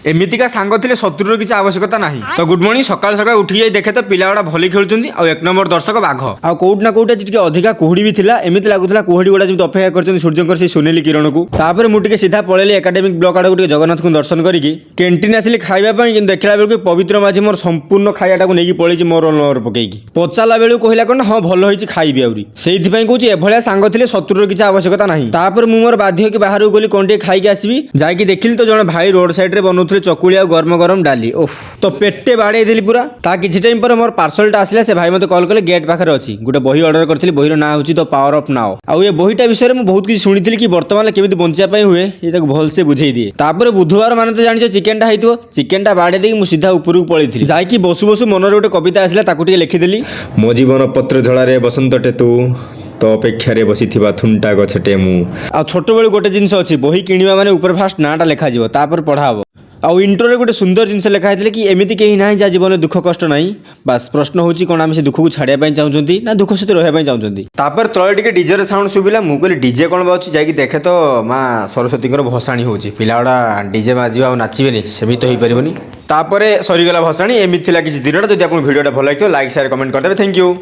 एमतीका सांग थे शत्रुर किसी आवश्यकता ना। तो गुड मॉर्निंग सकाल सकाल उठी जाई देखे तो पिला गुड़ा भली खेलुंट आ एक नंबर दर्शक बाघ आ कौट ना कौट आज अधिका कुहुड़ी भी था एमती लगुला कुहुड़ी गुड़ा जमी अपेक्षा कर सूर्य से सुनेली किरण को तापर मुझे सीधा पलैली एकाडेमिक ब्लॉक आड़ को जगन्नाथ को दर्शन करके कैंटीन आसिली खावाई कि देखला बेलू पवित्र माझी मोर संपूर्ण खाइटा को लेकिन पलैची मोर रोल नंबर पकईकी पचारा बेलू कहला कौन हाँ भल होती खाइबी आहरी से कौन एभलिया सांग थे शत्रुर किसी आवश्यकता ना। तापर मोर बाध्य कि बाहर गली कौन टे खाई आसबि जाकि देखिली तो जड़े भाई रोड साइड रे बनाऊे चकुली आ गरम गरम डाली ओह तो पेटे बाड़े देली पूरा ता किछि टाइम पर मोर पार्सलटा आसला से भाई मते कॉल कले गेट पाखरे अछि गोटे बही ऑर्डर करथिली बहीर ना होछि तो पावर ऑफ नाउ आ ये बहीटा विषय में बहुत किछि सुनिथिली कि वर्तमान केमिति बंचिया पई हुए ये ताको भल से बुझेई दिए। तापर बुधवार माने तो जानिछ चिकेनटा हैतो चिकेनटा बाड़े देई मु सीधा ऊपर को पळैथिली जाई कि बसु बसु मनरे गोटे कविता आसला ताकू टिके लिखिदेली मो जीवन पत्र झळारे बसंतटे तू तो अपेक्षा बसी थुंटा गछटे मु आ छोट बेलू गोटे जिनस अच्छी बही किणवा माने ऊपर फास्ट नाटा लिखा जीव तापर पढ़ा हम आउ इंट्रो गोटे सुंदर जिनस लिखाई थे कि एमती कहीं ना जहाँ जीवन दुख कष्ट ना बास प्रश्न होची कौन आम से दुख को छाड़िया चाहूँगी ना दुख सहित रहा चाहूँगी। तापर तले टिके डीजे साउंड शुभिला मु कहली डीजे कौन बाची जाकि देखे तो माँ सरस्वती भसाणी होची पिला गुड़ा डीजे बाजी आ नाचबे सेमी तो हो पारबनी। तापर सरीगला भसाणी एमती किसी दिन जब आप भिडियोटा भल लगे लाइक शेयर कमेंट करदे। Thank you.